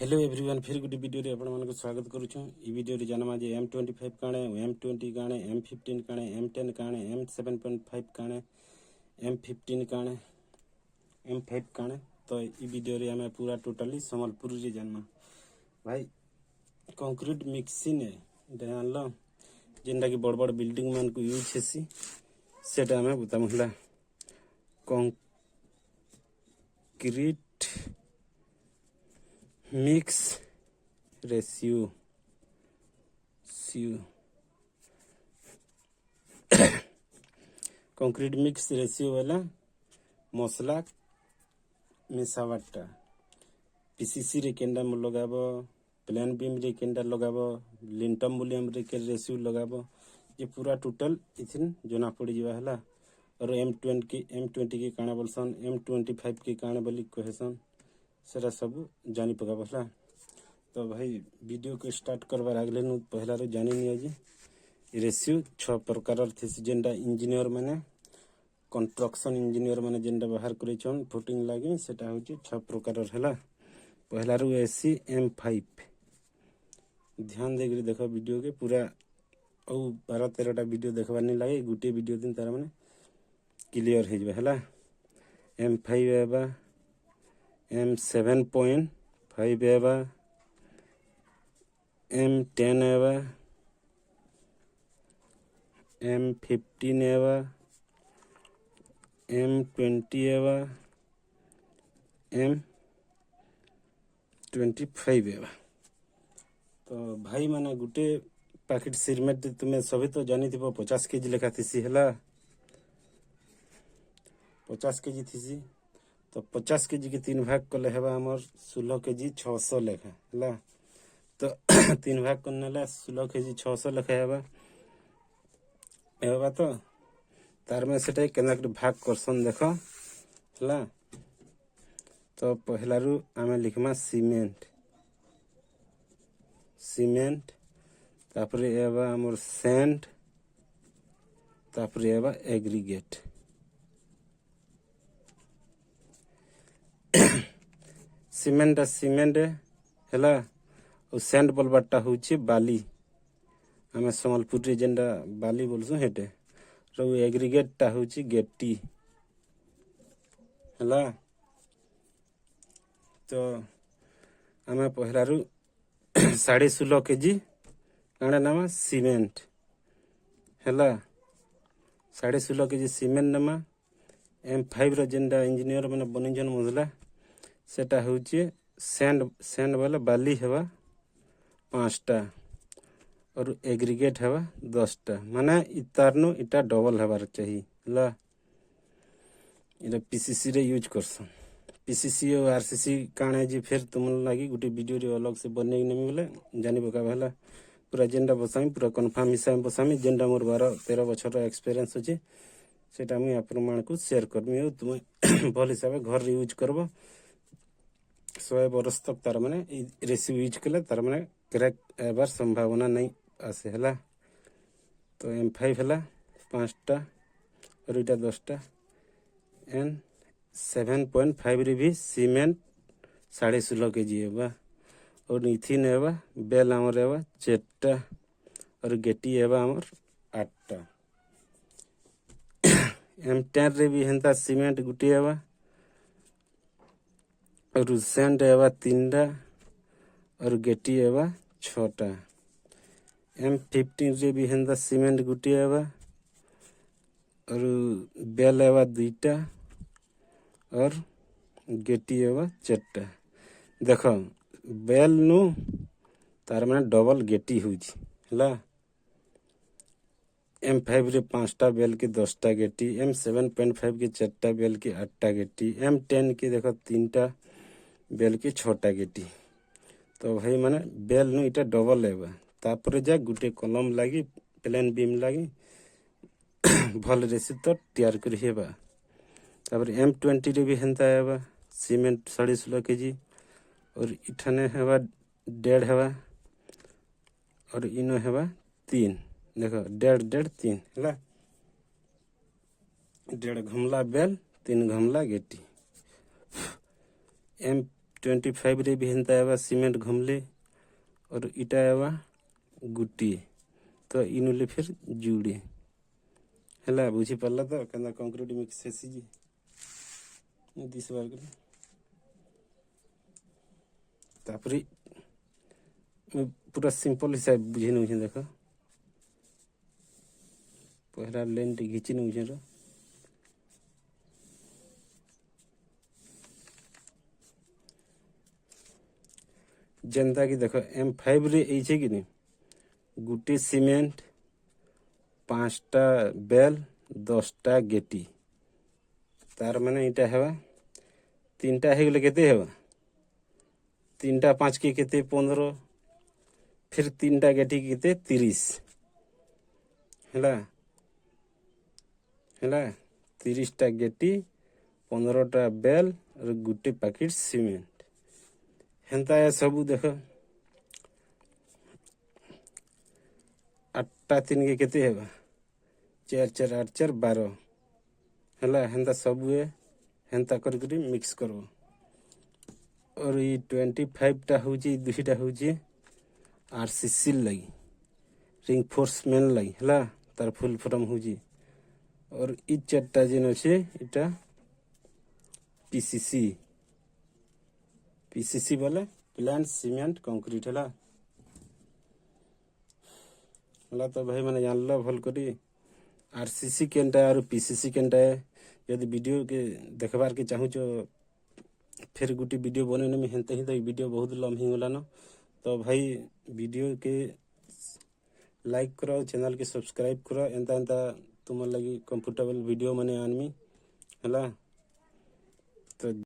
Hello everyone फिर गोटे video रे आपण मानक स्वागत करूछु। ई वीडियो रे जानमा जे M25 Kane M20 Kane M15 Kane M10 Kane M7.5 Kane M15 Kane M5 Kane. तो ई वीडियो रे हमें पूरा टोटली संबलपुर रे जानमा भाई कंक्रीट मिक्सिंग है जानलो जेंडा की बड़ बड़ बिल्डिंग मान को यूज हेसी सेटा हमें बुता महिला concrete mix ratio concrete mix ratio वाला मसला मिसावटा पीसीसी रे केंडा म लगाबो प्लेन बीम रे केंडा लगाबो लिंटम वॉल्यूम रे के रेशियो लगाबो ये पूरा टोटल इथिन जना पड़ी जीवा हला। और M20 के काना बोलसन M25 के काना बोली कहसन सेरा सब जानी पका बसला। तो भाई वीडियो को स्टार्ट करवार आगले पहला रो जानी नहीं आज रेशियो 6 प्रकार थे जेंडा इंजीनियर माने कंस्ट्रक्शन इंजीनियर माने जेंडा बाहर करेछन फुटिंग लागे सेटा होची 6 प्रकार हला। पहला रो AC M5 ध्यान देकर देखो वीडियो के पूरा औ 12-13टा वीडियो देखबार नहीं लागे गुटे वीडियो दिन तार माने क्लियर हो जबे हला। M5 एबा M7.5 एबा M10 एबा M15 एबा M20 एबा M25 एबा। तो भाई माने गुटे पैकेट सिरमेट तुम्हें सभी तो जानी थी 50 केजी लेखा थी हला 50 केजी थी। तो 50 केजी के 3 भाग कले हेबा हमर 16 केजी 600 लेखा हला। तो 3 भाग करने ला 16 केजी 600 लेखा हेबा हेबा। तो तार में सेटा केना के भाग करसन देखो हला। तो पहला रु आमे लिखमा सीमेंट तापरे एबा हमर सैंड तापरे एबा एग्रीगेट। सीमेंट हैला और सैंड बोलबाटा होची बाली हमें संबलपुर रे जेंडा बाली बोलसु हेटे रो एग्रीगेट टा होची गेट्टी हैला। तो हमें पहला रु 16.5 केजी काणे नामा सीमेंट हैला 16.5 केजी सीमेंट नामा M5 रो जेंडा इंजीनियर माने बनिजन मजला सेटा होची सैंड वाला बाली हेबा 5टा और एग्रीगेट हेबा 10टा माने इतारनु इटा डबल हेबार चाहिए ला। इला पीसीसी रे यूज करसन पीसीसी और आरसीसी काणे जी फिर तुम लागी गुटे वीडियो रे अलग से बने नहीं बोले जानी पका हला। पूरा जेंडा बसामी पूरा कंफर्म हिसाब बसामी जेंडा मोर 12-13 बछर एक्सपीरियंस होची सेटा मुई आपन मान को शेयर करमी और तुम भल हिसाब घर रे यूज करबो 100 बरस तक तार माने रेशियो यूज कले तार माने क्रैक एबार संभावना नहीं आसे हला। तो M5 हला 5टा और इटा 10टा M7.5 रे भी सीमेंट 16.5 केजी हेबा और इथिन हेबा बेल हमर हेबा 4टा और गेटी हेबा हमर 8टा। M10 रे भी हेंता सीमेंट गुटी हेबा और सैंड हेबा 3टा और गेटी हेबा 6टा। M15 रे भी हेंता सीमेंट गुटी हेबा और बेल हेबा 2टा और गेटी हेबा 4टा। देखो बेल नु तार माने डबल गेटी होची हला। M5 रे 5टा बेल के 10टा गेटी M7.5 के 4टा बेल के 8टा गेटी M10 के देखो 3टा बेल के 6टा गेटी। तो भाई माने बेल नु इटा डबल हेबा तापरे जा गुटे कलम लागी प्लेन बीम लागी भल रेसी तो तैयार करी हेबा। तापर M20 रे भी हेंता हेबा सीमेंट 16.5 केजी और इठाने हेबा 1.5 हेबा और इनो हेबा 3 देखो 1.5 3 हला 1.5 घमला बेल 3 घमला गेटी। 25 रे भी हेन्ता आवा सीमेंट घमले और इटा आवा गुटी तो इनुले फिर जुड़े है बुझी पारा तो क्या कंक्रीट मिक्स हेसी दिस बार तापरे पूरा सिंपल हिसाब बुझे नौ देख पहला लेन घिची नौ जनता की देख M5 रे ऐसे कि नहीं गुटे सीमेंट 5टा बेल 10टा गेटी तार माने इटा हेवा 3टा हे गले केते हेवा 3टा 5 के केते 15 फिर 3टा गेटी केते 30 हैला 30टा गेटी 15टा बेल और गुटे पैकेट सीमेंट हेन्ता है सबू देख 8टा 3 के केते हेवा 4 4 8 4 12 हैला हेन्ता सबू है हेन्ता कर मिक्स करो और ये 25टा हूँ दुईटा हूँ RCC लगी रिंगफोर्समेंट लगी है तार फुल फॉर्म हूँ और इ 4टा जेन अच्छे इटा PCC बोले प्लांट सीमेंट कंक्रीट है तो भाई मैंने जान लो भल करी RCC केनटा और PCC केनटा है यदि वीडियो के देखबार के चाहूँ फिर गोटे वीडियो बने में हेनते ही तो वीडियो बहुत लम्बी गला न तो भाई वीडियो के लाइक करो चैनल के सब्सक्राइब करो एंता तुम लगी कंफर्टेबल वीडियो माने आनमी है।